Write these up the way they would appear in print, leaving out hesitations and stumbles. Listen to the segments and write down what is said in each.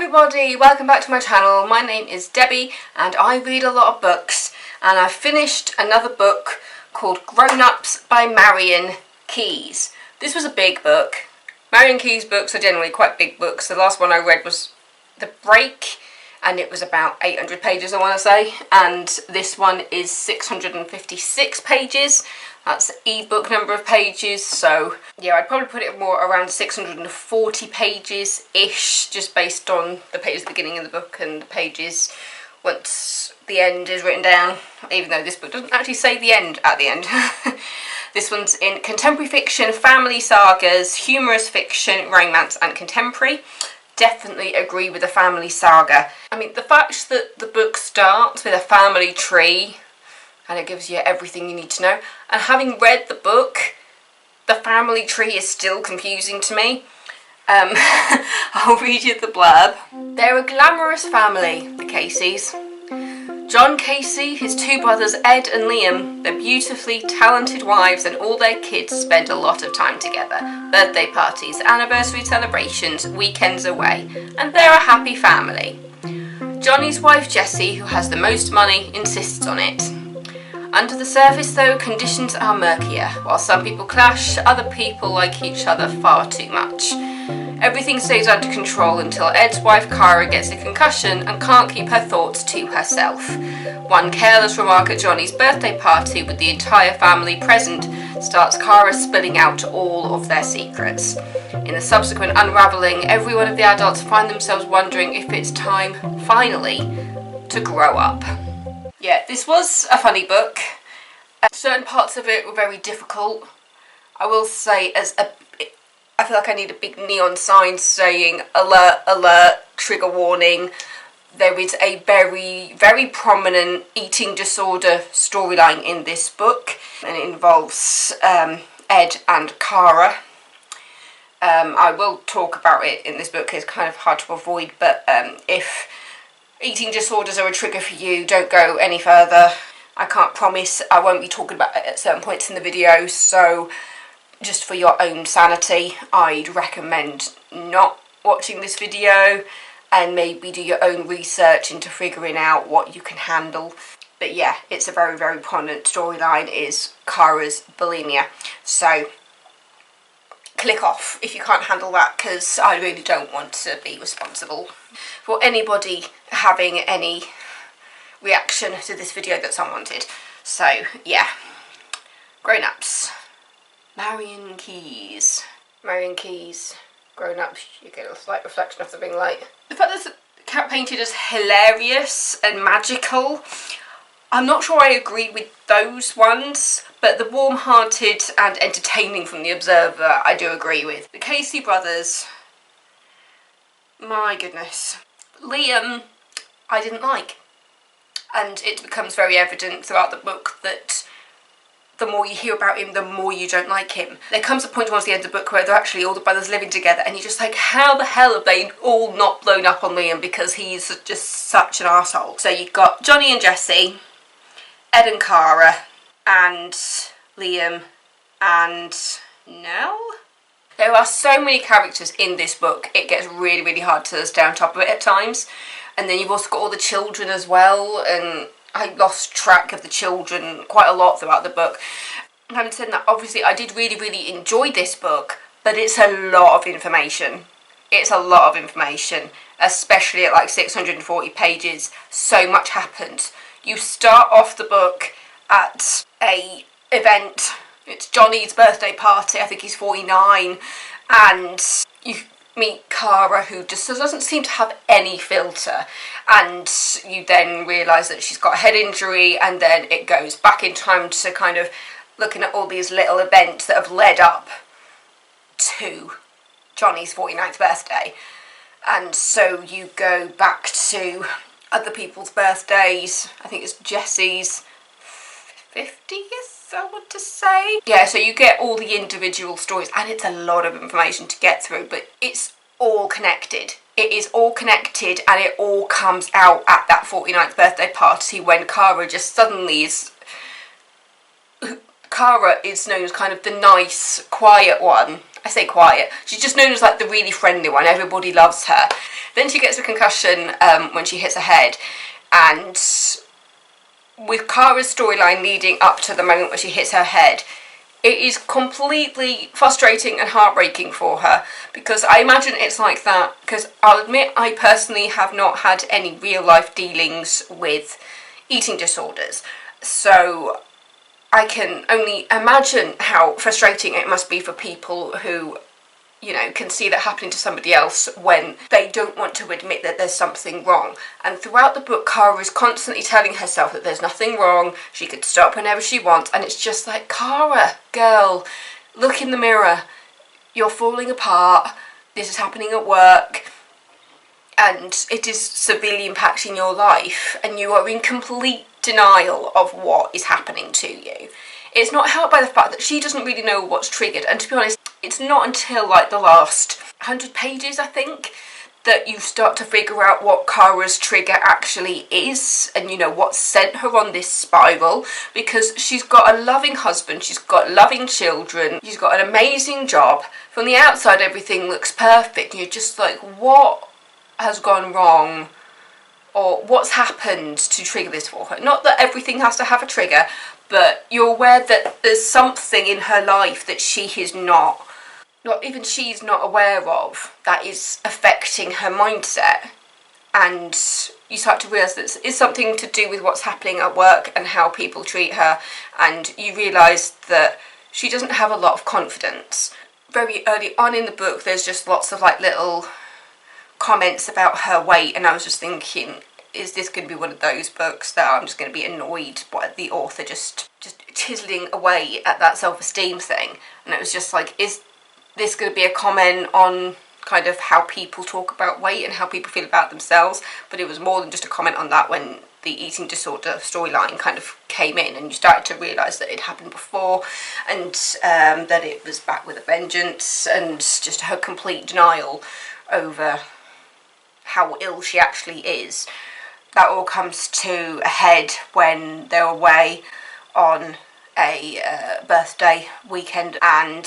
everybody, welcome back to my channel. My name is Debbie and I read a lot of books, and I finished another book called Grown Ups by Marian Keyes. This was a big book. Marian Keyes books are generally quite big books. The last one I read was The Break and it was about 800 pages, I want to say, and this one is 656 pages. That's the ebook number of pages, so yeah, I'd probably put it more around 640 pages-ish, just based on the pages at the beginning of the book and the pages once the end is written down, even though this book doesn't actually say the end at the end. This one's in contemporary fiction, family sagas, humorous fiction, romance and contemporary. Definitely agree with the family saga. I mean, the fact that the book starts with a family tree and it gives you everything you need to know. And having read the book, the family tree is still confusing to me. I'll read you the blurb. They're a glamorous family, the Keyeses. John Casey, his two brothers Ed and Liam, their beautifully talented wives and all their kids spend a lot of time together. Birthday parties, anniversary celebrations, weekends away, and they're a happy family. Johnny's wife Jessie, who has the most money, insists on it. Under the surface though, conditions are murkier. While some people clash, other people like each other far too much. Everything stays under control until Ed's wife Cara gets a concussion and can't keep her thoughts to herself. One careless remark at Johnny's birthday party with the entire family present starts Cara spilling out all of their secrets. In the subsequent unravelling, every one of the adults find themselves wondering if it's time, finally, to grow up. Yeah, this was a funny book. Certain parts of it were very difficult. I will say, I feel like I need a big neon sign saying alert, alert, trigger warning. There is a very, very prominent eating disorder storyline in this book, and it involves Ed and Cara. I will talk about it in this book. It's kind of hard to avoid, but if eating disorders are a trigger for you, don't go any further. I can't promise I won't be talking about it at certain points in the video, so just for your own sanity, I'd recommend not watching this video and maybe do your own research into figuring out what you can handle. But yeah, it's a very, very prominent storyline is Cara's bulimia. So click off if you can't handle that, because I really don't want to be responsible for anybody having any reaction to this video that's unwanted. So yeah, Grown Ups. Marian Keyes. Marian Keyes. Grown Ups. You get a slight reflection of the ring light. The fact that it's painted as hilarious and magical, I'm not sure I agree with those ones, but the warm-hearted and entertaining from the observer I do agree with. The Casey brothers, my goodness. Liam, I didn't like. And it becomes very evident throughout the book that the more you hear about him, the more you don't like him. There comes a point towards the end of the book where they're actually all the brothers living together and you're just like, how the hell have they all not blown up on Liam, because he's just such an arsehole. So you've got Johnny and Jessie, Ed and Cara, and Liam and Nell. There are so many characters in this book, it gets really, really hard to stay on top of it at times. And then you've also got all the children as well, and I lost track of the children quite a lot throughout the book. And having said that, obviously I did really, really enjoy this book, but it's a lot of information. It's a lot of information, especially at like 640 pages. So much happens. You start off the book at a event. It's Johnny's birthday party, I think he's 49, and you meet Cara, who just doesn't seem to have any filter, and you then realise that she's got a head injury, and then it goes back in time to kind of looking at all these little events that have led up to Johnny's 49th birthday. And so you go back to other people's birthdays. I think it's Jessie's 50th, I want to say. Yeah, so you get all the individual stories, and it's a lot of information to get through, but it's all connected. It is all connected, and it all comes out at that 49th birthday party when Cara just suddenly is... Cara is known as kind of the nice, quiet one. I say quiet. She's just known as like the really friendly one. Everybody loves her. Then she gets a concussion when she hits her head, and with Kara's storyline leading up to the moment where she hits her head, it is completely frustrating and heartbreaking for her, because I imagine it's like that, because I'll admit I personally have not had any real life dealings with eating disorders, so I can only imagine how frustrating it must be for people who, you know, can see that happening to somebody else when they don't want to admit that there's something wrong. And throughout the book, Kara is constantly telling herself that there's nothing wrong, she could stop whenever she wants, and it's just like, Kara, girl, look in the mirror, you're falling apart, this is happening at work, and it is severely impacting your life, and you are in complete denial of what is happening to you. It's not helped by the fact that she doesn't really know what's triggered, and to be honest, it's not until like the last 100 pages, I think, that you start to figure out what Kara's trigger actually is, and you know what sent her on this spiral, because she's got a loving husband, she's got loving children, she's got an amazing job. From the outside everything looks perfect, and you're just like, what has gone wrong? Or what's happened to trigger this for her? Not that everything has to have a trigger, but you're aware that there's something in her life that she is not even she's not aware of, that is affecting her mindset. And you start to realise that it's something to do with what's happening at work and how people treat her, and you realise that she doesn't have a lot of confidence. Very early on in the book, there's just lots of like little comments about her weight, and I was just thinking, is this going to be one of those books that I'm just going to be annoyed by the author just chiseling away at that self-esteem thing? And it was just like, is this going to be a comment on kind of how people talk about weight and how people feel about themselves? But it was more than just a comment on that when the eating disorder storyline kind of came in, and you started to realise that it happened before, and that it was back with a vengeance, and just her complete denial over how ill she actually is. That all comes to a head when they're away on a birthday weekend, and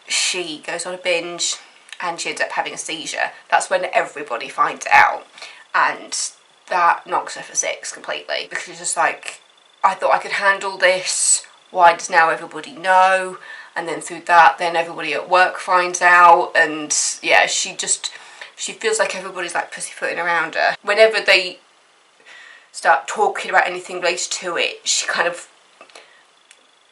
she goes on a binge and she ends up having a seizure. That's when everybody finds out, and that knocks her for six completely, because she's just like, I thought I could handle this, why does now everybody know? And then through that, then everybody at work finds out, and yeah, she feels like everybody's like pussyfooting around her. Whenever they start talking about anything related to it, she kind of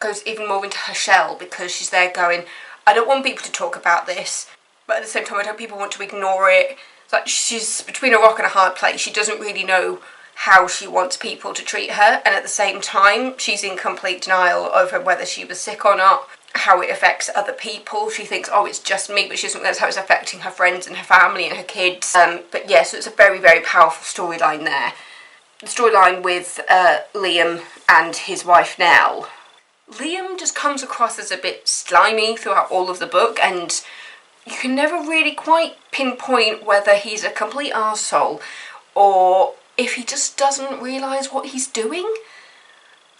goes even more into her shell, because she's there going, I don't want people to talk about this, but at the same time I don't people want to ignore it. It's like she's between a rock and a hard place. She doesn't really know how she wants people to treat her, and at the same time she's in complete denial over whether she was sick or not, how it affects other people. She thinks, oh, it's just me, but she doesn't realize how it's affecting her friends and her family and her kids. But yeah, so it's a very, very powerful storyline there. The storyline with Liam and his wife Nell. Liam just comes across as a bit slimy throughout all of the book, and you can never really quite pinpoint whether he's a complete arsehole or if he just doesn't realise what he's doing.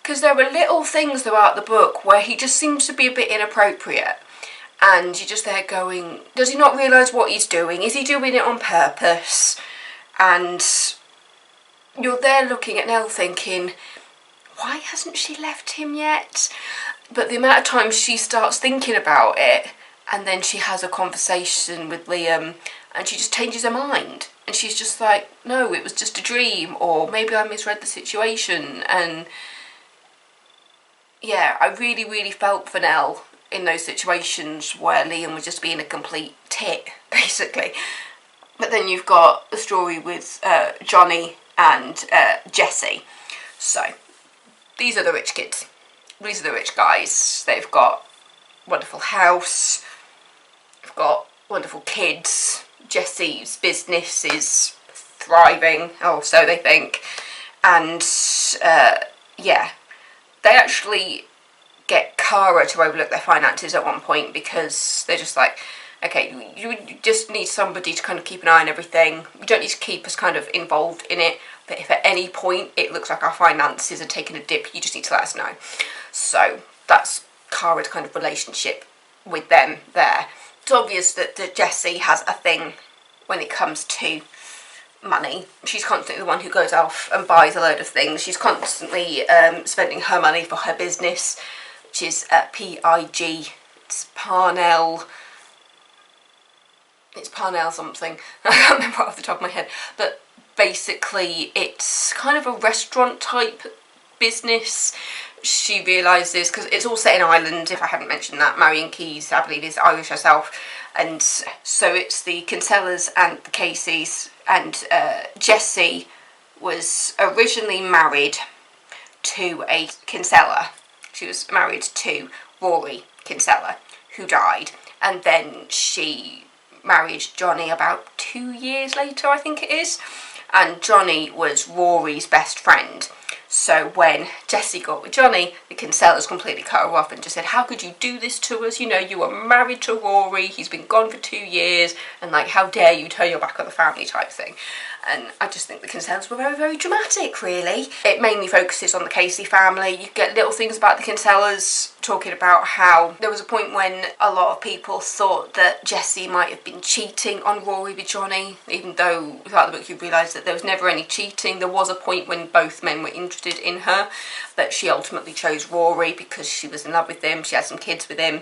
Because there are little things throughout the book where he just seems to be a bit inappropriate, and you're just there going, does he not realise what he's doing? Is he doing it on purpose? And you're there looking at Nell thinking, why hasn't she left him yet? But the amount of times she starts thinking about it, and then she has a conversation with Liam, and she just changes her mind, and she's just like, no, it was just a dream, or maybe I misread the situation. And yeah, I really, really felt for Nell in those situations where Liam was just being a complete tit, basically. But then you've got the story with Johnny and Jessie. So these are the rich kids. These are the rich guys. They've got a wonderful house. They've got wonderful kids. Jessie's business is thriving. Oh, so they think. And yeah, they actually get Kara to overlook their finances at one point, because they're just like, okay, you just need somebody to kind of keep an eye on everything. You don't need to keep us kind of involved in it, but if at any point it looks like our finances are taking a dip, you just need to let us know. So that's Kara's kind of relationship with them there. It's obvious that Jessie has a thing when it comes to money. She's constantly the one who goes off and buys a load of things. She's constantly spending her money for her business, which is P-I-G, it's Parnell something. I can't remember off the top of my head, but basically it's kind of a restaurant type business. She realises, because it's all set in Ireland, if I hadn't mentioned that, Marian Keyes, I believe, is Irish herself, and so it's the Kinsellas and the Caseys, and Jessie was originally married to a Kinsella. She was married to Rory Kinsella, who died, and then she married Johnny about 2 years later, I think it is, and Johnny was Rory's best friend. So when Jessie got with Johnny, the Kinsellas completely cut her off and just said, how could you do this to us? You know, you were married to Rory, he's been gone for 2 years, and like, how dare you turn your back on the family type thing. And I just think the Kinsellas were very, very dramatic, really. It mainly focuses on the Casey family. You get little things about the Kinsellas, talking about how there was a point when a lot of people thought that Jessie might have been cheating on Rory with Johnny, even though throughout the book you realise that there was never any cheating. There was a point when both men were interested in her, but she ultimately chose Rory because she was in love with him, she had some kids with him.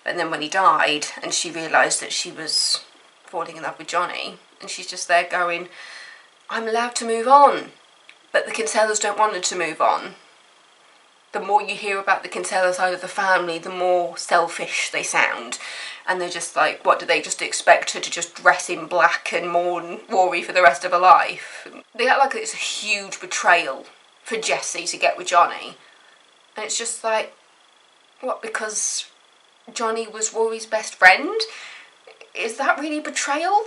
And then when he died and she realised that she was falling in love with Johnny, and she's just there going, I'm allowed to move on. But the Kinsellas don't want her to move on. The more you hear about the Kinsella side of the family, the more selfish they sound. And they're just like, what, do they just expect her to just dress in black and mourn Rory for the rest of her life? They act like it's a huge betrayal for Jessie to get with Johnny. And it's just like, what, because Johnny was Rory's best friend? Is that really betrayal?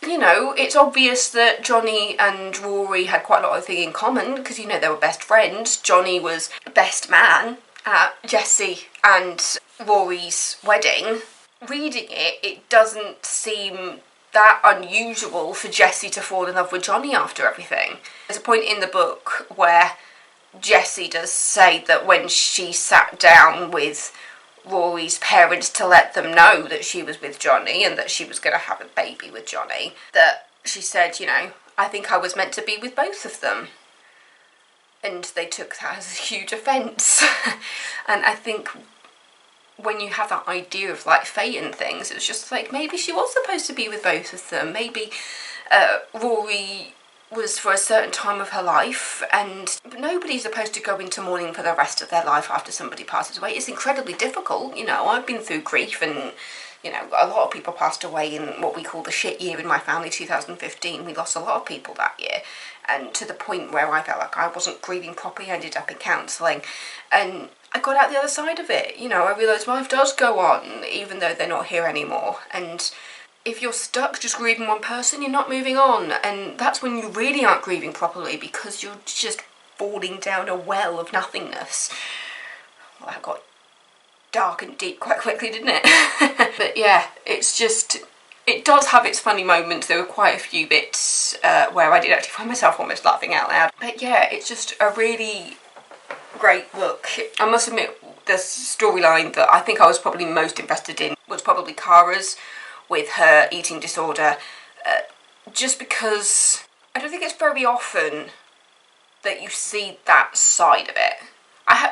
You know, it's obvious that Johnny and Rory had quite a lot of things in common because, you know, they were best friends. Johnny was best man at Jessie and Rory's wedding. Reading it, it doesn't seem that unusual for Jessie to fall in love with Johnny after everything. There's a point in the book where Jessie does say that when she sat down with Rory's parents to let them know that she was with Johnny and that she was going to have a baby with Johnny, that she said, you know, I think I was meant to be with both of them. And they took that as a huge offence. And I think when you have that idea of like fate and things, it was just like, maybe she was supposed to be with both of them. Maybe Rory was for a certain time of her life, and nobody's supposed to go into mourning for the rest of their life after somebody passes away. It's incredibly difficult, you know. I've been through grief, and you know, a lot of people passed away in what we call the shit year in my family, 2015. We lost a lot of people that year, and to the point where I felt like I wasn't grieving properly. I ended up in counselling, and I got out the other side of it. You know, I realised life does go on, even though they're not here anymore, and if you're stuck just grieving one person, you're not moving on, and that's when you really aren't grieving properly, because you're just falling down a well of nothingness. Well, that got dark and deep quite quickly, didn't it? But yeah, it's just, it does have its funny moments. There were quite a few bits where I did actually find myself almost laughing out loud. But yeah, it's just a really great book. I must admit, the storyline that I think I was probably most invested in was probably Cara's, with her eating disorder, just because I don't think it's very often that you see that side of it.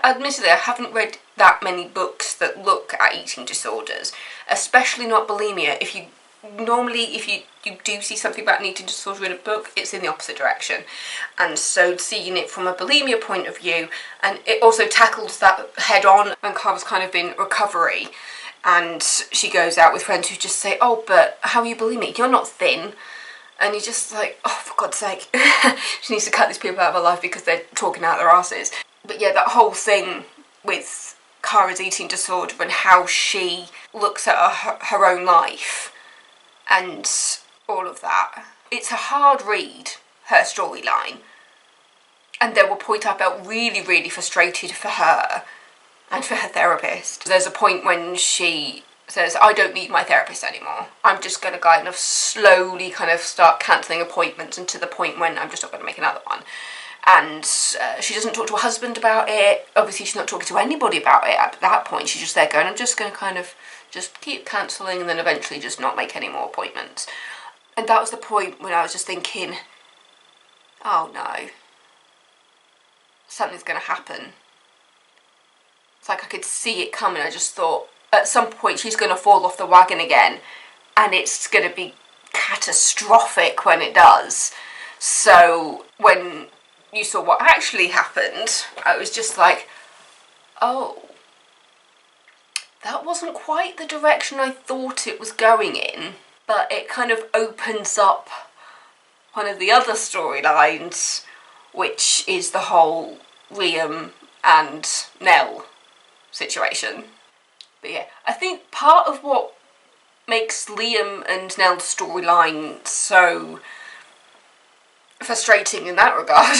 Admittedly, I haven't read that many books that look at eating disorders, especially not bulimia. If you do see something about an eating disorder in a book, it's in the opposite direction. And so seeing it from a bulimia point of view, and it also tackles that head on, and Cara's kind of in recovery, and she goes out with friends who just say, oh, but how are you bulimic? You're not thin. And you're just like, oh, for God's sake. She needs to cut these people out of her life because they're talking out their asses. But yeah, that whole thing with Cara's eating disorder and how she looks at her own life and all of that. It's a hard read, her storyline. And there were points I felt really, really frustrated for her and for her therapist. There's a point when she says, I don't need my therapist anymore. I'm just going to kind of slowly kind of start cancelling appointments, and to the point when I'm just not going to make another one. And she doesn't talk to her husband about it. Obviously she's not talking to anybody about it at that point. She's just there going, I'm just going to kind of just keep cancelling and then eventually just not make any more appointments. And that was the point when I was just thinking, oh no, something's going to happen. It's like I could see it coming. I just thought at some point she's going to fall off the wagon again, and it's going to be catastrophic when it does. So when you saw what actually happened, I was just like, oh, that wasn't quite the direction I thought it was going in. But it kind of opens up one of the other storylines, which is the whole Liam and Nell situation. But yeah, I think part of what makes Liam and Nell's storyline so frustrating in that regard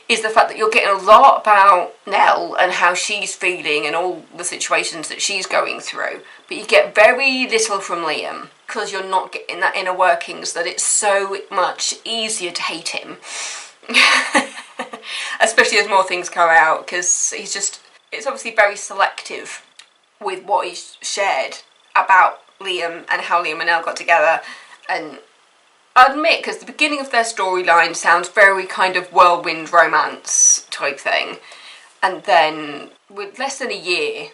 is the fact that you're getting a lot about Nell and how she's feeling and all the situations that she's going through, but you get very little from Liam because you're not getting that inner workings that it's so much easier to hate him. Especially as more things come out, because it's obviously very selective with what he's shared about Liam and how Liam and Nell got together. And I admit, because the beginning of their storyline sounds very kind of whirlwind romance type thing, and then with less than a year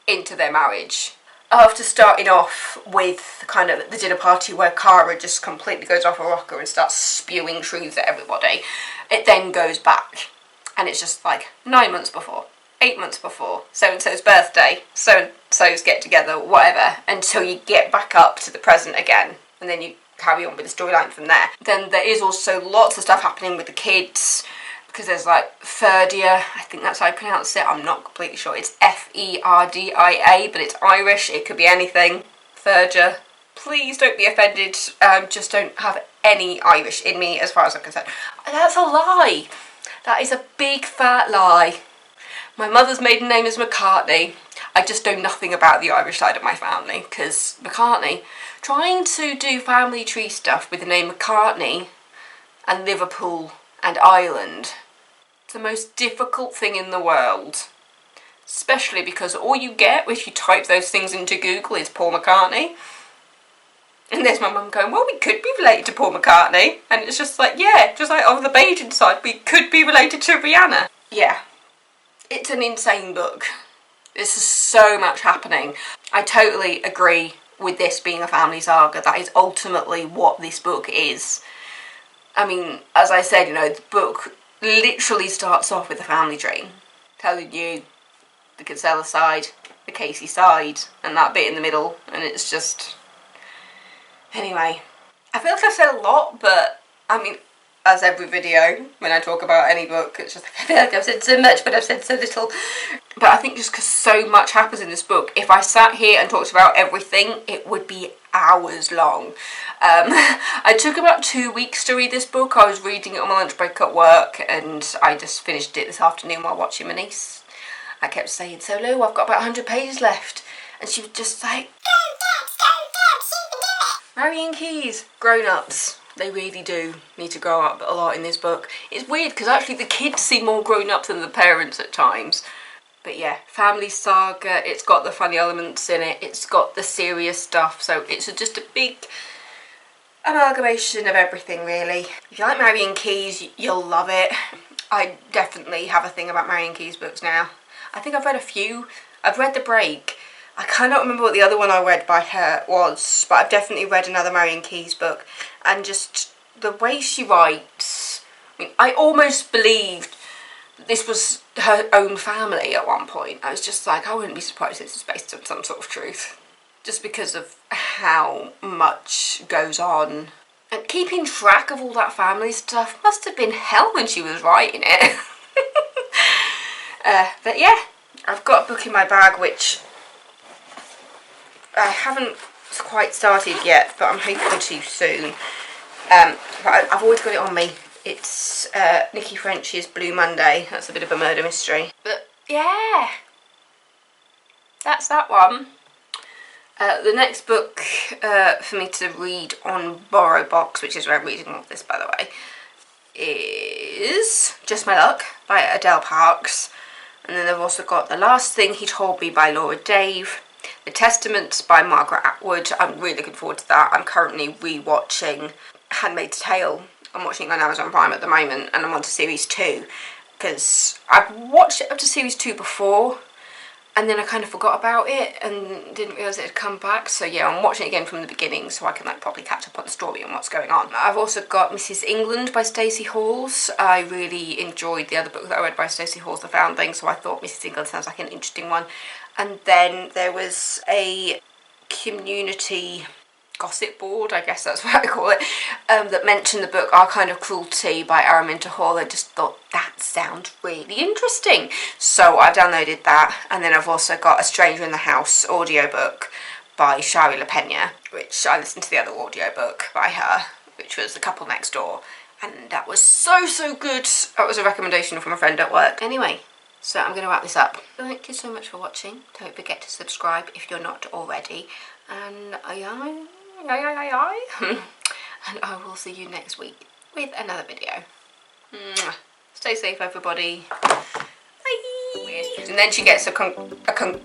into their marriage, after starting off with kind of the dinner party where Cara just completely goes off a rocker and starts spewing truths at everybody, it then goes back, and it's just like 9 months before, 8 months before, so-and-so's birthday, so-and-so's get together, whatever, until you get back up to the present again, and then you carry on with the storyline from there. Then there is also lots of stuff happening with the kids, because there's like Ferdia, I think that's how I pronounce it, I'm not completely sure, it's Ferdia, but it's Irish, it could be anything, Ferdia. Please don't be offended, just don't have any Irish in me as far as I'm concerned. That's a lie, that is a big fat lie. My mother's maiden name is McCartney. I just know nothing about the Irish side of my family, because McCartney, trying to do family tree stuff with the name McCartney and Liverpool and Ireland, it's the most difficult thing in the world. Especially because all you get if you type those things into Google is Paul McCartney. And there's my mum going, well, we could be related to Paul McCartney. And it's just like, yeah, just like on the Bajan side, we could be related to Rihanna. Yeah. It's an insane book. This is so much happening. I totally agree with this being a family saga. That is ultimately what this book is. I mean, as I said, you know, the book literally starts off with a family tree, telling you the Kinsella side, the Casey side, and that bit in the middle, and it's just... Anyway, I feel like I've said a lot, but, I mean, as every video, when I talk about any book, it's just like, I feel like I've said so much, but I've said so little. But I think just because so much happens in this book, if I sat here and talked about everything, it would be hours long. I took about 2 weeks to read this book. I was reading it on my lunch break at work, and I just finished it this afternoon while watching my niece. I kept saying, so Lou, I've got about 100 pages left. And she was just like, Marian Keyes, grown-ups. They really do need to grow up a lot in this book. It's weird because actually the kids seem more grown up than the parents at times. But yeah, family saga, it's got the funny elements in it, it's got the serious stuff, so it's just a big amalgamation of everything really. If you like Marian Keyes, you'll love it. I definitely have a thing about Marian Keyes books now. I think I've read a few. I've read The Break. I cannot remember what the other one I read by her was, but I've definitely read another Marian Keyes book. And just the way she writes, I mean, I almost believed that this was her own family at one point. I was just like, I wouldn't be surprised if this is based on some sort of truth. Just because of how much goes on. And keeping track of all that family stuff must have been hell when she was writing it. But yeah, I've got a book in my bag which I haven't quite started yet, but I'm hoping to soon. But I've always got it on me. It's Nikki French's Blue Monday. That's a bit of a murder mystery. But yeah, that's that one. The next book for me to read on BorrowBox, which is where I'm reading all of this by the way, is Just My Luck by Adele Parks. And then I've also got The Last Thing He Told Me by Laura Dave, The Testaments by Margaret Atwood. I'm really looking forward to that. I'm currently rewatching Handmaid's Tale. I'm watching it on Amazon Prime at the moment, and I'm on to series 2 because I've watched it up to series 2 before, and then I kind of forgot about it and didn't realise it had come back. So yeah, I'm watching it again from the beginning so I can like properly catch up on the story and what's going on. I've also got Mrs. England by Stacey Halls. I really enjoyed the other book that I read by Stacey Halls, The Foundling, so I thought Mrs. England sounds like an interesting one. And then there was a community gossip board, I guess that's what I call it, that mentioned the book Our Kind of Cruelty by Araminta Hall. I just thought that sounds really interesting, so I downloaded that. And then I've also got A Stranger in the House audiobook by Shari LaPena, which I listened to the other audiobook by her, which was The Couple Next Door, and that was so good. That was a recommendation from a friend at work. Anyway, so I'm going to wrap this up. Thank you so much for watching. Don't forget to subscribe if you're not already, and and I will see you next week with another video. Stay safe, everybody. Bye. And then she gets why can't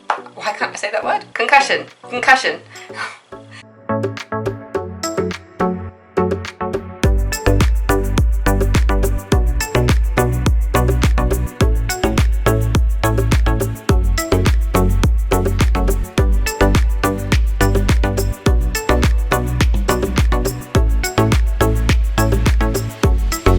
I say that word? Concussion.